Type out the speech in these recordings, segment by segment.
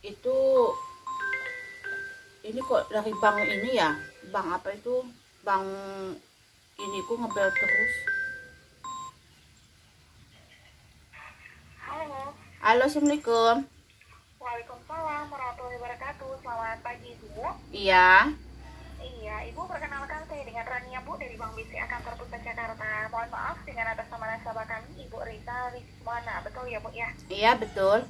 Itu ini kok dari bank ini ya? Bank apa itu? Bank ini ku ngebel terus. Halo. Halo, assalamualaikum. Waalaikumsalam warahmatullahi wabarakatuh. Selamat pagi, Bu. Iya. Iya, Ibu perkenalkan saya dengan Rania, Bu, dari Bank BCA Kantor Pusat Jakarta. Mohon maaf dengan atas nama nasabah kami, Ibu Risa Rizwana. Betul ya, Bu ya? Iya, betul.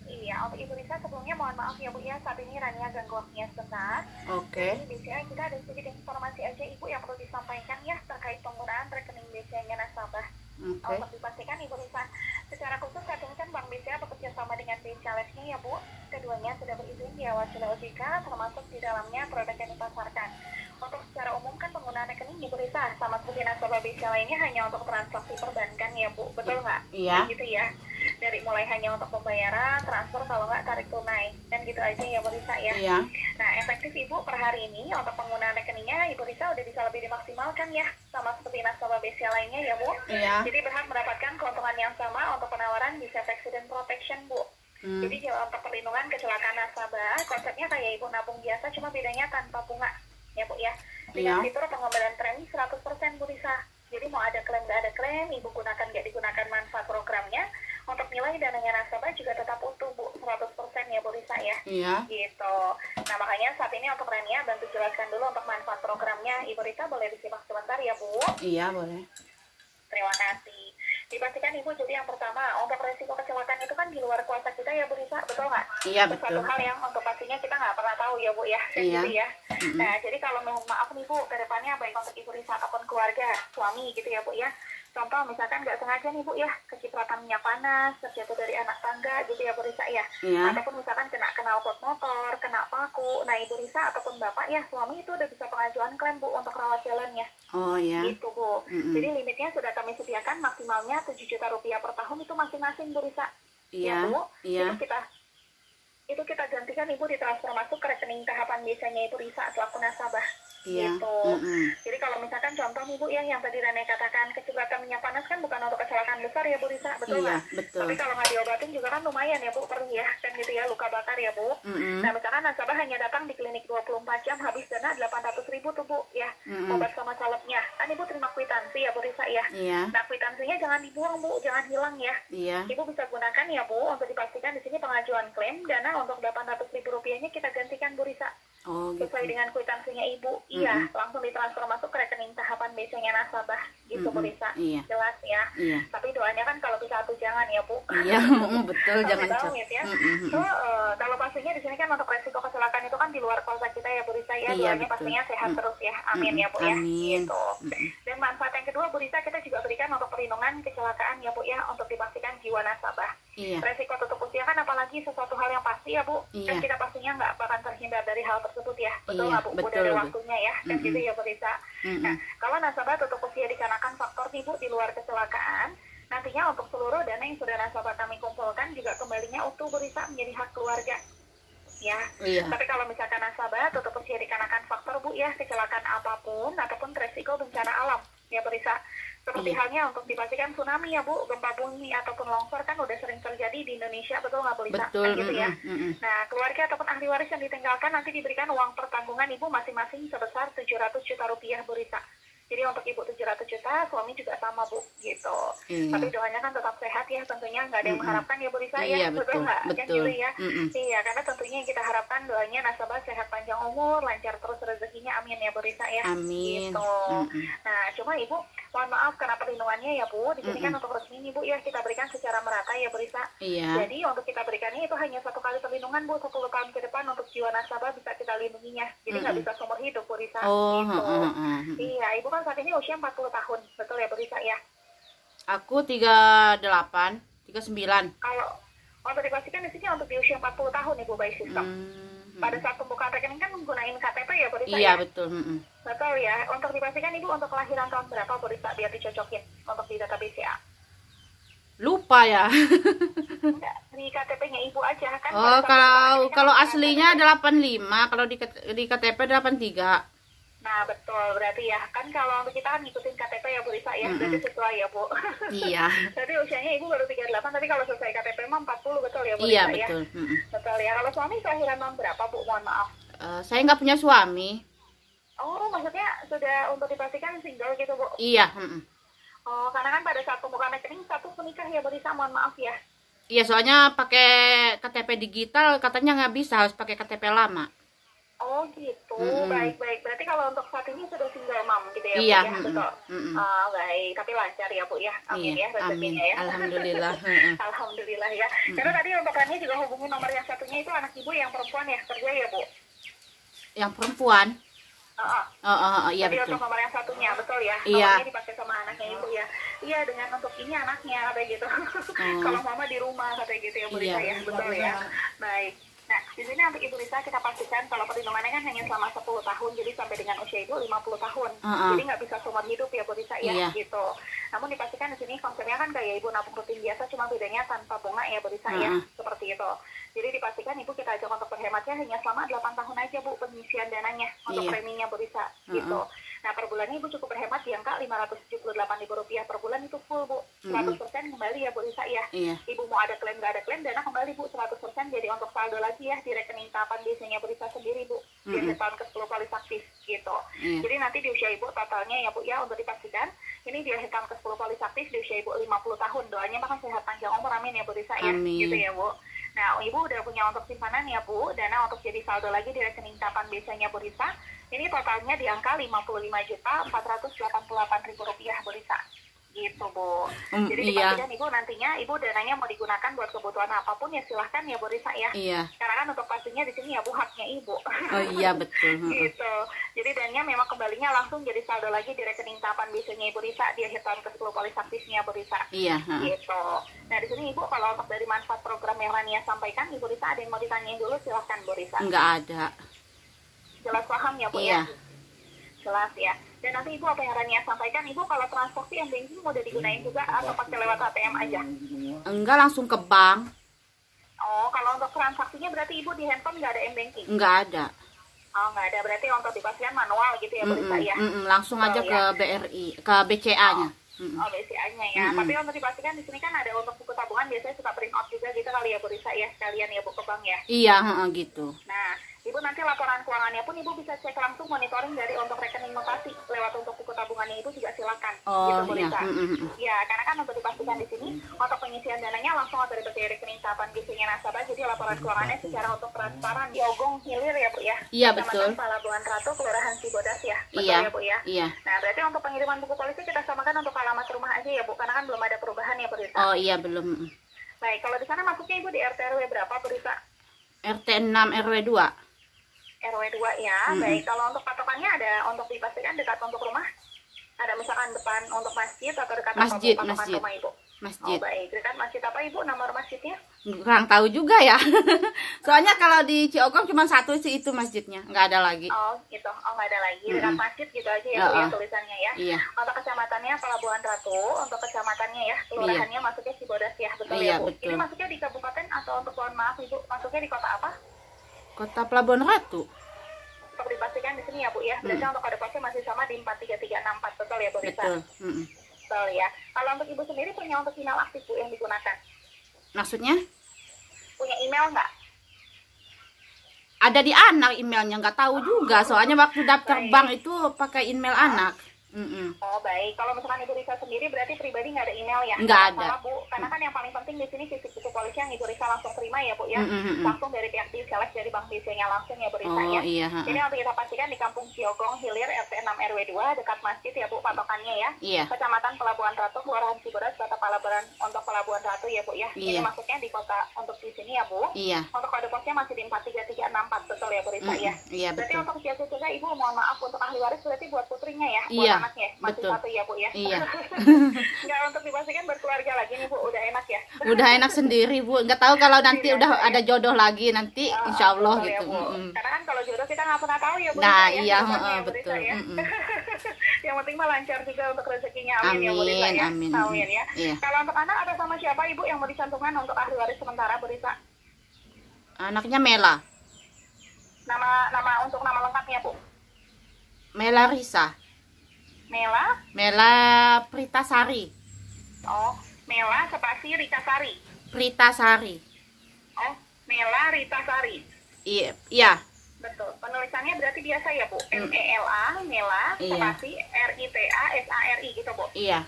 Iya, untuk Ibu Risa sebelumnya mohon maaf ya, Bu ya. Saat ini Rania ganggu waktunya sebentar. Oke. Di BCA kita ada sedikit informasi aja, Ibu, yang perlu disampaikan ya terkait penggunaan rekening BCA-nya nasabah. Oke. Untuk dipastikan Ibu Risa, secara khusus saat ini kan Bank BCA bekerja sama dengan BCA-nya ya, Bu. Keduanya sudah berizin diawasi oleh OJK, termasuk di dalamnya produk yang dipasarkan. Untuk secara umum kan penggunaan rekening Ibu Risa sama seperti nasabah BCA lainnya hanya untuk transaksi perbankan ya, Bu. Betul nggak? Iya. Gitu ya. Dari mulai hanya untuk pembayaran, transfer, kalau nggak tarik tunai. Dan gitu aja ya, Bu Risa ya. Iya. Nah, efektif Ibu per hari ini untuk penggunaan rekeningnya Ibu Risa udah bisa lebih dimaksimalkan ya, sama seperti nasabah BCA lainnya ya, Bu. Iya. Jadi berhak mendapatkan keuntungan yang sama untuk penawaran Visa Accident Protection, Bu. Jadi untuk perlindungan kecelakaan nasabah, konsepnya kayak Ibu nabung biasa, cuma bedanya tanpa bunga ya, Bu ya. Dengan fitur pengembalian premi 100%, Bu Risa. Jadi mau ada klaim nggak ada klaim, Ibu gunakan nggak digunakan manfaat programnya, untuk nilai dananya nasabah juga tetap utuh, Bu, 100% ya, Bu Risa ya. Iya. Gitu. Nah, makanya saat ini untuk Rania bantu jelaskan dulu untuk manfaat programnya. Ibu Risa boleh disimak sebentar ya, Bu? Iya, boleh. Terima kasih. Dipastikan Ibu, jadi yang pertama, untuk resiko kecelakaan itu kan di luar kuasa kita ya, Bu Risa, betul nggak? Iya, Itu betul. satu hal yang untuk pastinya kita nggak pernah tahu ya, Bu ya. Iya. Gitu ya. Nah, jadi kalau maaf nih, Bu, ke depannya baik untuk Ibu Risa ataupun keluarga, suami gitu ya, Bu ya. Contoh misalkan nggak sengaja nih, Bu ya, kecipratan minyak panas, terjatuh dari anak tangga gitu ya, Bu Risa ya. Iya. Ataupun misalkan kena knalpot motor, kena paku. Nah, Ibu Risa ataupun Bapak ya, suami itu udah bisa pengajuan klaim, Bu, untuk rawat jalannya. Oh ya. Gitu, Bu. Jadi limitnya sudah kami sediakan maksimalnya 7 juta rupiah per tahun itu masing-masing, Bu Risa. Iya. Ya, Bu. Iya. Itu kita gantikan Ibu ditransfer masuk ke rekening tahapan biasanya Ibu Risa selaku nasabah. Iya. Gitu. Jadi kalau misalkan contoh nih, Bu ya, yang tadi Rane katakan kecipratan minyak panas kan bukan untuk kecelakaan besar ya, Bu Risa, betul Iya, nggak? betul. Tapi kalau nggak diobatin juga kan lumayan ya, Bu, perih ya, kan gitu ya, luka bakar ya, Bu. Nah, misalkan nasabah hanya datang di klinik 24 jam habis dana 800.000 tuh, Bu ya, obat sama salepnya. Kan Ibu terima kwitansi ya, Bu Risa ya. Iya. Nah, kwitansinya jangan dibuang, Bu, jangan hilang ya. Iya. Ibu bisa gunakan ya, Bu, untuk dipastikan di sini pengajuan klaim dana untuk 800.000 rupiahnya kita gantikan, Bu Risa. Oh, gitu. Sesuai dengan kwitansinya Ibu. Iya, langsung ditransfer masuk ke rekening tahapan biasanya nasabah. Gitu, Bu Risa. Iya. Jelas ya. Iya. Tapi doanya kan kalau bisa tuh jangan ya, Bu. Iya, betul, Sampai jangan banget ya. So, kalau pastinya di sini kan untuk resiko kecelakaan itu kan di luar kuasa kita ya, Bu Risa ya. Iya, Doanya betul. pastinya sehat terus ya. Amin ya, Bu ya. Amin. Gitu. Dan manfaat yang kedua, Bu Risa, kita juga berikan untuk perlindungan kecelakaan ya, Bu ya, untuk dipastikan jiwa nasabah. Iya. Resiko tutup usia kan apalagi sesuatu hal yang pasti ya, Bu. Iya. Dan kita pastinya nggak bakal terhindar dari hal tersebut ya. Betul Iya, nggak, Bu? betul, Udah ada Bu. waktunya ya. Dan gitu ya, Bu Risa. Nah, kalau nasabah tutup usia dikarenakan faktor nih, Bu, di luar kecelakaan, nantinya untuk seluruh dana yang sudah nasabah kami kumpulkan juga kembalinya utuh, Bu Risa, menjadi hak keluarga. Ya. Iya. Tapi kalau misalkan nasabah tutup usia dikarenakan faktor, Bu ya, kecelakaan apapun ataupun resiko bencana alam ya, Bu Risa. Seperti halnya untuk dipastikan tsunami ya, Bu, gempa bumi ataupun longsor kan udah sering terjadi di Indonesia, betul nggak, Bu Risa? Betul. Kan gitu ya. Nah, keluarga ataupun ahli waris yang ditinggalkan nanti diberikan uang pertanggungan Ibu masing-masing sebesar 700 juta rupiah, Bu Risa. Jadi untuk Ibu 700 juta, suami juga sama, Bu, gitu. Iya. Tapi doanya kan tetap sehat ya, tentunya nggak ada yang mengharapkan ya, Bu Risa Iya, ya, betul, nggak? Kan betul. gitu ya. Iya, karena tentunya yang kita harapkan doanya nasabah sehat panjang umur, lancar terus rezekinya, amin ya, Bu Risa ya. Amin. Gitu. Nah, cuma Ibu, mohon maaf karena perlindungannya ya, Bu, di sini kan untuk resmi nih, Bu ya, kita berikan secara merata ya, Bu Risa. Iya. Jadi untuk kita berikannya itu hanya 1 kali perlindungan, Bu, 10 tahun ke depan untuk jiwa nasabah bisa kita lindunginya. Jadi nggak bisa seumur hidup, Bu Risa. Oh, Gitu. Iya, Ibu kan saat ini usia 40 tahun, betul ya, Bu Risa ya? Aku 38, 39. Kalau untuk dipastikan di sini untuk di usia 40 tahun, Ibu, by sistem. Pada saat pembukaan rekening kan menggunakan KTP ya, Bu Risa Iya, ya? betul. Betul ya. Untuk dipastikan Ibu untuk kelahiran tahun berapa, Bu Risa, biar dicocokin untuk di data BCA? Lupa ya. Enggak, di KTP-nya Ibu aja kan. Oh, pada saat pembukaan rekening kan kalau menggunakan aslinya KTP. 85, kalau di KTP 83. Nah, betul. Berarti ya, kan kalau untuk kita kan ngikutin KTP ya Bu Risa ya, berarti sesuai ya Bu. Iya. Berarti usianya Ibu baru 38, tapi kalau sesuai KTP mah 40, betul ya Bu Iya, Risa betul. ya? Betul ya. Kalau suami kelahiran tahun berapa Bu? Mohon maaf. Saya nggak punya suami. Oh, maksudnya sudah untuk dipastikan single gitu Bu? Iya. Oh, karena kan pada saat pembukaan rekening status menikah ya Bu Risa, mohon maaf ya. Iya, soalnya pakai KTP digital katanya nggak bisa, harus pakai KTP lama. Oh gitu, baik-baik. Berarti kalau untuk saat ini sudah single mom gitu ya Bu Iya, ya, betul. Baik, tapi lancar ya Bu ya, amin iya, ya rezekinya ya. Alhamdulillah. Alhamdulillah ya. Karena tadi untuk Rani juga hubungi nomor yang satunya itu anak Ibu yang perempuan ya, kerja ya Bu? Yang perempuan? Iya Jadi betul. untuk nomor yang satunya, betul ya? Iya. Nomornya dipakai sama anaknya Ibu ya. Iya, dengan untuk ini anaknya, kayak gitu. Kalau mama di rumah, katanya gitu ya Bu Risa ya, betul ya. Baik. Nah, di sini untuk Ibu Risa kita pastikan kalau perlindungannya kan hanya selama 10 tahun, jadi sampai dengan usia Ibu 50 tahun. Jadi nggak bisa seumur hidup ya Bu Risa ya, gitu. Namun dipastikan di sini konsepnya kan kayak Ibu nabung rutin biasa, cuma bedanya tanpa bunga ya Bu Risa ya, seperti itu. Jadi dipastikan Ibu kita ajak untuk berhematnya hanya selama 8 tahun aja Bu pengisian dananya untuk preminya Bu Risa, gitu. Nah, per bulannya Ibu cukup berhemat di angka Rp578.000 per bulan, itu full Bu. 100% kembali ya Bu Risa ya. Ibu mau ada klaim nggak ada klaim, dana kembali Bu 100%, jadi untuk saldo lagi ya di rekening tahapan biasanya Bu Risa sendiri Bu. Biasa tahun ke-10 polis aktif gitu. Jadi nanti di usia Ibu totalnya ya Bu ya, untuk dipastikan ini di akhir tahun ke-10 polis aktif di usia Ibu 50 tahun. Doanya makan sehat panjang umur, amin ya Bu Risa ya. Gitu ya Bu. Nah, Ibu udah punya untuk simpanan ya Bu, dana untuk jadi saldo lagi di rekening tahapan biasanya Bu Risa. Ini totalnya di angka Rp55.488.000 Bu Risa. Gitu Bu. Jadi dipastikan Ibu nantinya Ibu dananya mau digunakan buat kebutuhan apapun ya silahkan ya Bu Risa ya. Karena kan untuk pastinya di sini ya Bu haknya Ibu. Oh iya betul. Gitu. Jadi dananya memang kembalinya langsung jadi saldo lagi di rekening tahapan biasanya Ibu Risa di akhir tahun ke-10 polis aktifnya Bu Risa. Gitu. Nah di sini Ibu kalau untuk dari manfaat program yang Rania sampaikan, Ibu Risa ada yang mau ditanyain dulu, silahkan Bu Risa. Enggak ada. Jelas paham ya Bu ya? Jelas ya. Dan nanti Ibu apa yang Rania sampaikan, Ibu kalau transaksi yang banking udah digunain juga atau pakai lewat ATM aja? Enggak, langsung ke bank. Oh, kalau untuk transaksinya berarti Ibu di handphone nggak ada M-banking? Enggak ada. Oh, nggak ada. Berarti untuk dipastikan manual gitu ya Bu Risa ya? Langsung aja ke BRI, ke BCA-nya. Oh, BCA-nya ya. Tapi untuk dipastikan di sini kan ada untuk buku tabungan biasanya suka print out juga gitu kali ya Bu Risa ya, sekalian ya Bu ke bank ya? Iya, gitu. Nah, Ibu nanti laporan keuangannya pun Ibu bisa cek langsung monitoring dari untuk rekening mutasi lewat untuk buku tabungannya Ibu juga silakan. Gitu Bu Risa. Ya, karena kan untuk dipastikan di sini untuk pengisian dananya langsung atau dari rekening tahapan biasanya nasabah, jadi laporan keuangannya secara untuk transparan di Ogong Hilir ya Bu ya. Iya betul. Pelabuhan Ratu, Kelurahan Cibodas ya. Betul ya Bu ya. Nah, berarti untuk pengiriman buku polisi kita samakan untuk alamat rumah aja ya Bu, karena kan belum ada perubahan ya Bu Risa. Oh iya belum. Baik, kalau di sana masuknya Ibu di RT RW berapa Bu Risa? RT 6 RW 2. RW 2 ya. Baik, kalau untuk patokannya ada untuk dipastikan dekat untuk rumah? Ada misalkan depan untuk masjid atau dekat masjid, patokan rumah Ibu? Masjid. Oh baik, dekat masjid apa Ibu nama masjidnya? Kurang tahu juga ya. Soalnya kalau di Ciogong cuma satu sih itu masjidnya, nggak ada lagi. Oh gitu, nggak ada lagi. Dekat masjid gitu aja ya Bu ya tulisannya ya. Untuk kecamatannya Pelabuhan Ratu, untuk kecamatannya ya, kelurahannya masuknya Cibodas ya, betul ya Bu? Betul. Ini masuknya di kabupaten atau untuk mohon maaf Ibu, masuknya di kota apa? Kota Pelabuhan Ratu. Untuk dipastikan di sini ya Bu ya. Berarti untuk kode posnya masih sama di 43364, betul ya Bu Risa? Betul. Betul ya. Kalau untuk Ibu sendiri punya untuk email aktif Bu yang digunakan? Maksudnya? Punya email nggak? Ada di anak emailnya, nggak tahu juga. Soalnya waktu daftar bank itu pakai email anak. Oh baik, kalau misalkan Ibu Risa sendiri berarti pribadi nggak ada email ya? Nggak ada. Sama Bu, karena kan yang paling penting di sini fisik buku polisi yang Ibu Risa langsung terima ya Bu ya, langsung dari pihak diselek dari bank BCA-nya langsung ya Bu Risa ya. Jadi nanti kita pastikan di Kampung Ciogong Hilir RT 6 RW 2 dekat masjid ya Bu patokannya ya. Kecamatan Pelabuhan Ratu, Kelurahan Cibodas, Kota Pelabuhan untuk Pelabuhan Ratu ya Bu ya. Ini maksudnya di kota untuk di sini ya Bu. Untuk kode posnya masih di 43364, betul ya Bu Risa ya. Berarti untuk jaga-jaga Ibu mohon maaf untuk ahli waris berarti buat putrinya ya, buat anaknya masih betul. Satu ya Bu ya. Nggak untuk dipastikan berkeluarga lagi nih Bu, udah enak ya. Udah enak sendiri Bu, nggak tahu kalau nanti udah ada jodoh lagi nanti insya Allah gitu. Ya, karena kan kalau jodoh kita nggak pernah tahu ya Bu. Nah ya, betul. Ya. Yang penting mah lancar juga untuk rezekinya, amin ya Bu Risa ya. Amin ya. Kalau untuk anak ada sama siapa Ibu yang mau dicantumkan untuk ahli waris sementara Bu Risa? Anaknya Mela. Nama untuk nama lengkapnya Bu? Mela Risa. Mela Pritasari. Oh, Mela spasi Ritasari. Pritasari. Oh, Mela Ritasari. Iya, iya. Betul. Penulisannya berarti biasa ya, Bu? MELA, Mela, spasi RITASARI gitu, Bu? Iya.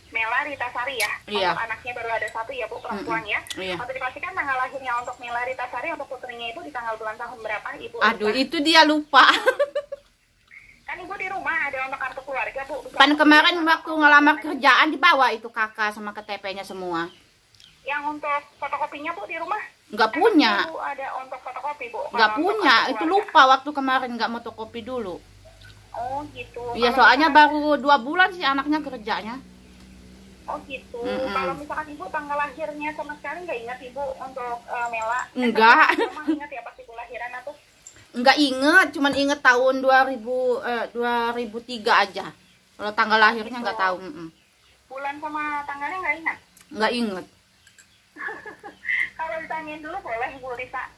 Mela Ritasari ya? Iya. Untuk anaknya baru ada 1 ya, Bu, perempuan ya? Iya. Untuk dipastikan tanggal lahirnya untuk Mela Ritasari, untuk putrinya Ibu di tanggal bulan tahun berapa, Ibu? Aduh, itu dia lupa. Kan Ibu di rumah ada untuk kartu keluarga, Bu. Pan kemarin waktu ngelamar kerjaan dibawa itu kakak sama KTP-nya semua. Yang untuk fotokopinya, Bu, di rumah? Nggak punya. Ibu ada untuk fotokopi, Bu? Nggak punya, itu lupa waktu kemarin nggak fotokopi dulu. Oh, gitu. Iya, soalnya baru 2 bulan sih anaknya kerjanya. Oh gitu. Kalau misalkan Ibu tanggal lahirnya sama sekali nggak ingat Ibu untuk Mela? Enggak. Emang ingat ya pas Ibu lahiran atau? Enggak inget, cuman inget tahun 2003 aja. Kalau tanggal lahirnya nggak tahu. Bulan sama tanggalnya nggak ingat? Nggak inget. Kalau ditanyain dulu boleh Bu Risa?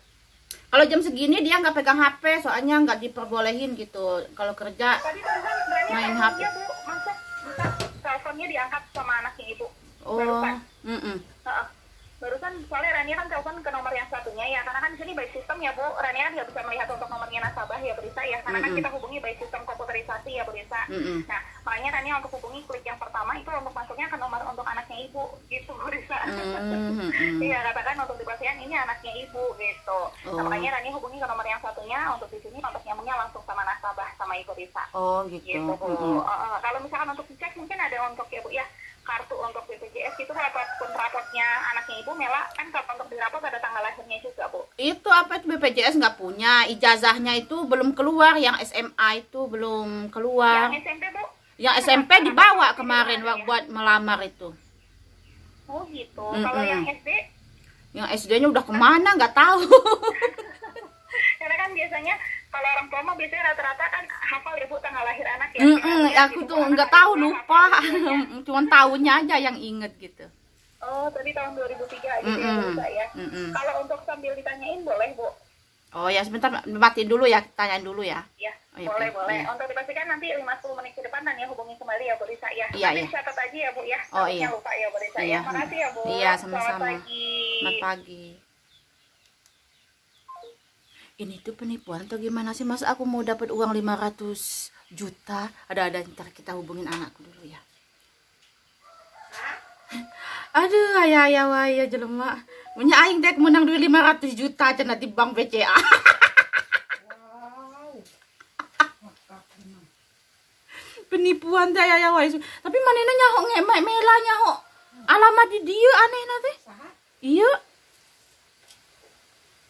Kalau jam segini dia nggak pegang HP, soalnya nggak diperbolehin gitu. Kalau kerja tadi kan main HP. Ya, Bu, masuk bisa teleponnya diangkat sama anaknya Ibu. Oh. Barusan. Barusan soalnya Rania kan telepon ke nomor yang satunya ya, karena kan di sini by system ya Bu. Rania kan nggak bisa melihat untuk nomornya nasabah ya Bu Risa ya, karena kan kita hubungi by system komputerisasi ya Bu Risa. Nah makanya Rania untuk hubungi klik yang pertama itu untuk masuknya ke nomor untuk anaknya Ibu gitu Bu Risa. Iya katakan untuk dipastikan ini anaknya Ibu gitu. Nah, makanya Rania hubungi ke nomor yang satunya untuk di sini untuk nyambungnya langsung sama nasabah sama Ibu Risa. Oh gitu. Bu. Kalau misalkan untuk dicek mungkin ada untuk ya Bu ya kartu untuk BPJS itu rapotnya anaknya Ibu Mela kan kalau untuk dirapot ada tanggal lahirnya juga Bu. Itu apa itu BPJS nggak punya, ijazahnya itu belum keluar, yang SMA itu belum keluar. Yang SMP Bu? Yang SMP dibawa kemarin buat melamar itu. Oh gitu. Kalau yang SD? Yang SD-nya udah kemana nggak tahu. Karena kan biasanya kalau orang tua mah biasanya rata-rata kan hafal ya Bu tanggal lahir anak ya. Aku tuh nggak tahu, lupa. Cuman tahunnya aja yang inget gitu. Oh, tadi tahun 2003 gitu ya bisa ya. Kalau untuk sambil ditanyain boleh Bu? Oh ya sebentar, matiin dulu ya, tanyain dulu ya. Iya, boleh. Untuk dipastikan nanti 5-10 menit ke depan Nania hubungi kembali ya Bu Risa ya. Iya. Catat aja ya Bu ya. Oh iya. Lupa ya Bu Risa ya. Makasih ya Bu. Iya, sama-sama. Selamat pagi. Selamat pagi. Ini tuh penipuan atau gimana sih? Mas aku mau dapat uang 500 juta. Ada ntar kita hubungin anakku dulu ya. Aduh, ayah jelema. Punya aing dek menang duit 500 juta aja nanti bank BCA. Penipuan teh ayah wae. Tapi manehna nyaho ngemek Mela nyaho. Alamat di dieu aneh nanti. Iya.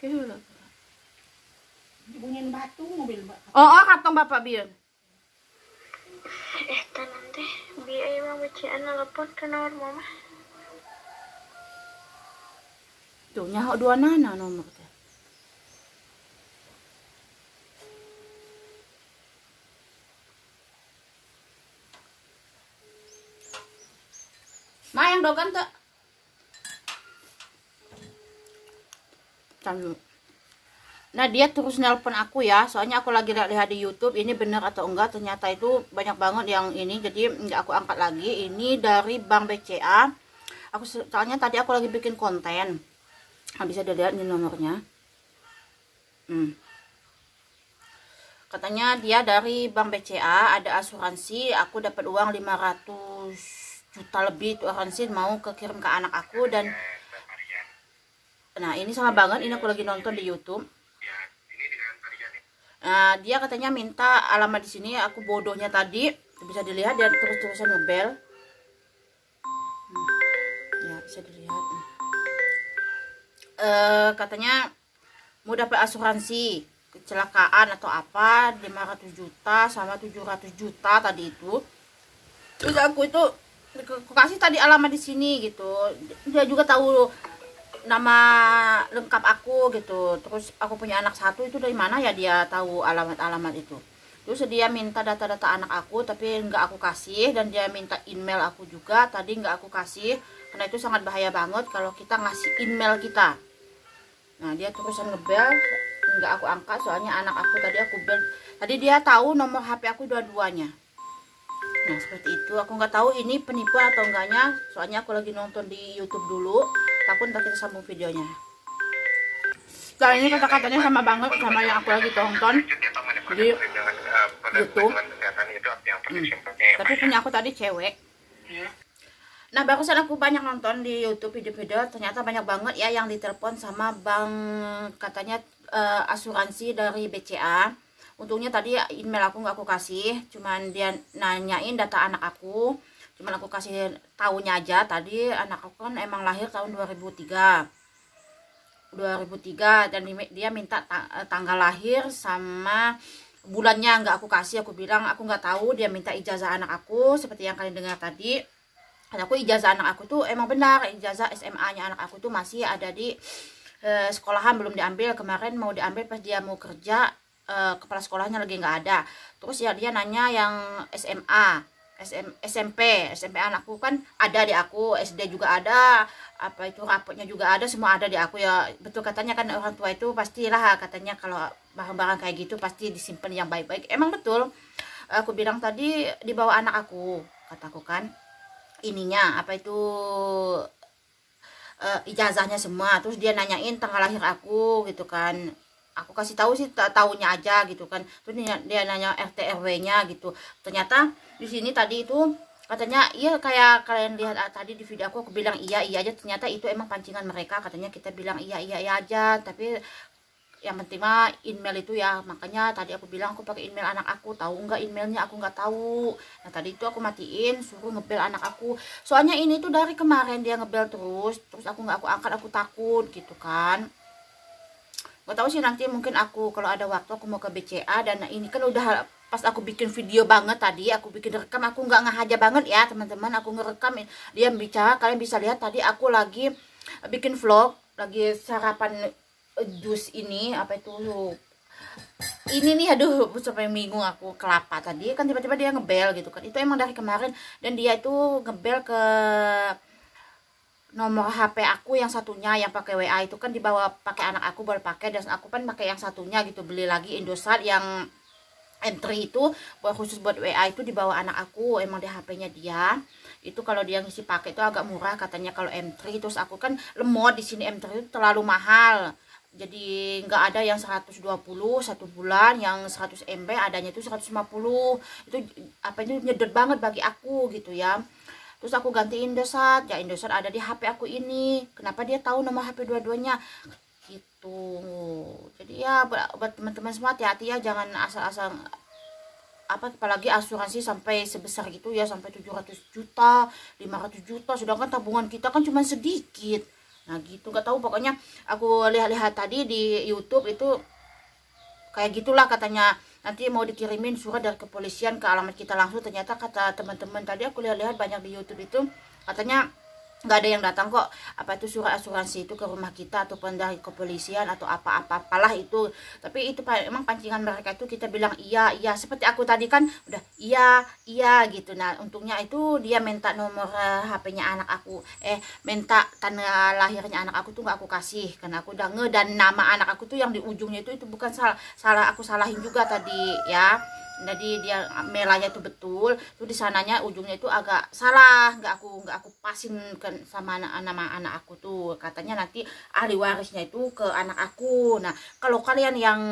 Keula. Bunyiin batu mobil Mbak. Oh, katong Bapak Bion. Tanan teh biaya mah bacaan telepon ke nomor mama. Tuh nyaho dua nana nomor teh. Ma yang dogan tuh. Tahu. Nah dia terus nelpon aku ya, soalnya aku lagi lihat di YouTube ini benar atau enggak. Ternyata itu banyak banget yang ini, jadi nggak aku angkat lagi. Ini dari Bank BCA. Aku soalnya tadi aku lagi bikin konten. Bisa dilihat ini nomornya. Katanya dia dari Bank BCA, ada asuransi. Aku dapat uang 500 juta lebih itu asuransi, mau kekirim ke anak aku. Dan nah ini sama banget, ini aku lagi nonton di YouTube. Nah, dia katanya minta alamat di sini. Aku bodohnya tadi bisa dilihat dia terus-terusan ngebel. Ya bisa dilihat. Katanya mau dapat asuransi kecelakaan atau apa 500 juta sama 700 juta tadi itu. Terus aku itu kasih tadi alamat di sini gitu. Dia juga tahu nama lengkap aku gitu. Terus aku punya anak 1 itu dari mana ya dia tahu alamat-alamat itu. Terus dia minta data-data anak aku tapi nggak aku kasih, dan dia minta email aku juga tadi nggak aku kasih karena itu sangat bahaya banget kalau kita ngasih email kita. Nah dia terusan ngebel, nggak aku angkat soalnya anak aku tadi dia tahu nomor HP aku dua-duanya. Nah seperti itu, aku nggak tahu ini penipuan atau enggaknya, soalnya aku lagi nonton di YouTube dulu, takut ntar kita sambung videonya. Nah ini kata-katanya sama banget sama yang aku lagi tonton di YouTube, tapi punya aku tadi cewek. Nah barusan aku banyak nonton di YouTube video-video, ternyata banyak banget ya yang ditelepon sama bank, katanya asuransi dari BCA. Untungnya tadi email aku nggak aku kasih, cuman dia nanyain data anak aku, cuman aku kasih tahunnya aja. Tadi anak aku kan emang lahir tahun 2003 dan dia minta tanggal lahir sama bulannya nggak aku kasih. Aku bilang aku nggak tahu, dia minta ijazah anak aku seperti yang kalian dengar tadi. Aku ijazah anak aku tuh emang benar, ijazah SMA-nya anak aku tuh masih ada di sekolahan, belum diambil. Kemarin mau diambil pas dia mau kerja, kepala sekolahnya lagi nggak ada. Terus ya dia nanya yang SMA, SMP anakku kan ada di aku, SD juga ada, apa itu rapotnya juga ada, semua ada di aku ya. Betul katanya kan orang tua itu pastilah katanya kalau barang-barang kayak gitu pasti disimpan yang baik-baik. Emang betul. Aku bilang tadi dibawa anak aku, kataku kan. Ininya apa itu ijazahnya semua. Terus dia nanyain tanggal lahir aku gitu kan, aku kasih tahu sih tahunnya aja gitu kan. Terus dia nanya RT RW-nya gitu. Ternyata di sini tadi itu katanya iya kayak kalian lihat tadi di video aku bilang iya aja. Ternyata itu emang pancingan mereka, katanya kita bilang iya aja, tapi yang penting mah email itu ya. Makanya tadi aku bilang aku pakai email anak aku, tahu nggak emailnya, aku nggak tahu. Nah tadi itu aku matiin, suruh ngebel anak aku, soalnya ini tuh dari kemarin dia ngebel terus aku nggak aku angkat, aku takut gitu kan. Nggak tahu sih, nanti mungkin aku kalau ada waktu aku mau ke BCA. Dan ini kan udah pas aku bikin video banget tadi, aku bikin rekam, aku nggak ngahaja banget ya teman-teman, aku ngerekam dia bicara. Kalian bisa lihat tadi aku lagi bikin vlog, lagi sarapan jus ini apa itu ini nih, aduh sampai bingung aku, kelapa tadi kan tiba-tiba dia ngebel gitu kan. Itu emang dari kemarin, dan dia itu ngebel ke nomor HP aku yang satunya yang pakai WA itu kan dibawa pakai anak aku, baru pakai, dan aku kan pakai yang satunya gitu, beli lagi Indosat yang M3 itu buat khusus buat WA, itu dibawa anak aku. Emang di HP-nya dia itu kalau dia ngisi pakai itu agak murah katanya kalau M3. Terus aku kan lemot di sini, M3 itu terlalu mahal, jadi nggak ada yang 120 satu bulan, yang 100 MB adanya itu 150. Itu apa itu nyedot banget bagi aku gitu ya. Terus aku ganti Indosat, ya Indosat ada di HP aku ini. Kenapa dia tahu nomor HP dua-duanya gitu. Jadi ya buat teman-teman semua hati-hati ya, jangan asal-asal apa, apalagi asuransi sampai sebesar gitu ya, sampai 700 juta 500 juta, sedangkan tabungan kita kan cuma sedikit. Nah gitu, nggak tahu, pokoknya aku lihat-lihat tadi di YouTube itu kayak gitulah katanya. Nanti mau dikirimin surat dari kepolisian ke alamat kita langsung. Ternyata kata teman-teman tadi aku lihat-lihat banyak di YouTube itu katanya nggak ada yang datang kok, apa itu surat asuransi itu ke rumah kita ataupun dari kepolisian atau apalah itu. Tapi itu emang pancingan mereka itu, kita bilang iya seperti aku tadi kan udah iya gitu. Nah untungnya itu dia minta nomor HP-nya anak aku, minta tanda lahirnya anak aku tuh nggak aku kasih karena aku udah dan nama anak aku tuh yang di ujungnya itu bukan salah aku salahin juga tadi ya. Jadi dia melanya itu betul, tuh di sananya ujungnya itu agak salah, nggak aku pasin kan sama nama anak aku tuh. Katanya nanti ahli warisnya itu ke anak aku. Nah kalau kalian yang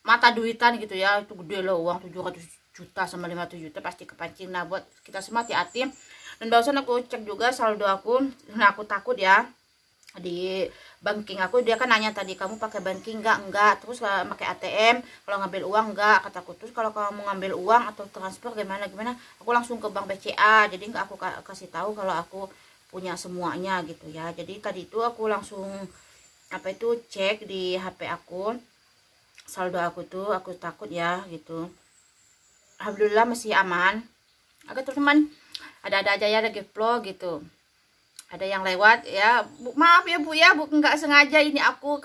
mata duitan gitu ya, itu gede loh uang 700 juta sama 500 juta pasti kepancing. Nah buat kita semua hati-hati. Dan barusan aku cek juga saldo aku, nah aku takut ya di banking aku. Dia kan nanya tadi, kamu pakai banking enggak, terus pakai ATM, kalau ngambil uang enggak, kataku. Terus kalau kamu ngambil uang atau transfer gimana, aku langsung ke bank BCA, jadi enggak aku kasih tahu kalau aku punya semuanya gitu ya. Jadi tadi itu aku langsung apa itu cek di HP aku saldo aku tuh, aku takut ya gitu. Alhamdulillah masih aman. Agak teman ada aja ya, lagi vlog gitu, ada yang lewat ya, maaf ya bu ya, bu nggak sengaja ini aku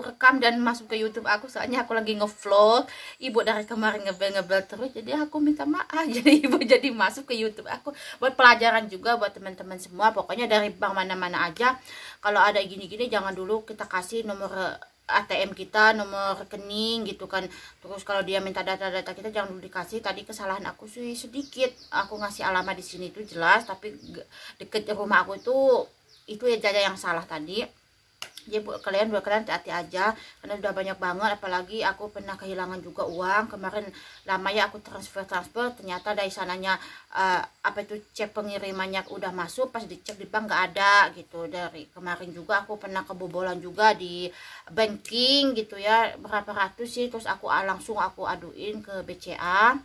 rekam dan masuk ke YouTube aku, soalnya aku lagi ngevlog. Ibu dari kemarin ngebel terus, jadi aku minta maaf. Jadi ibu jadi masuk ke YouTube aku buat pelajaran juga buat teman-teman semua. Pokoknya dari bank mana-mana aja kalau ada gini-gini jangan dulu kita kasih nomor ATM kita, nomor rekening gitu kan. Terus kalau dia minta data-data kita jangan dulu dikasih. Tadi kesalahan aku sih sedikit, aku ngasih alamat di sini itu jelas, tapi deket rumah aku itu ya Jaja yang salah tadi. Jadi kalian hati-hati aja, karena udah banyak banget. Apalagi aku pernah kehilangan juga uang kemarin. Lama ya aku transfer ternyata dari sananya apa itu cek pengirimannya udah masuk, pas dicek di bank nggak ada gitu. Dari kemarin juga aku pernah kebobolan juga di banking gitu ya, berapa ratus sih. Terus aku langsung aku aduin ke BCA.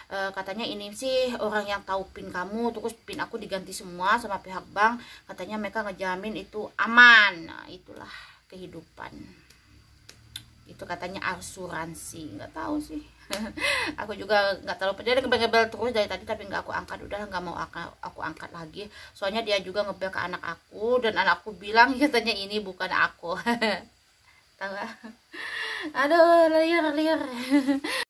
Katanya ini sih orang yang tahu PIN kamu, terus PIN aku diganti semua sama pihak bank. Katanya mereka ngejamin itu aman. Nah itulah kehidupan, itu katanya asuransi, nggak tahu sih. Aku juga nggak terlalu peduli, ngebel terus dari tadi tapi nggak aku angkat, udah nggak mau aku angkat lagi, soalnya dia juga ngebel ke anak aku dan anakku bilang katanya ini bukan aku. Tahu? Aduh, liar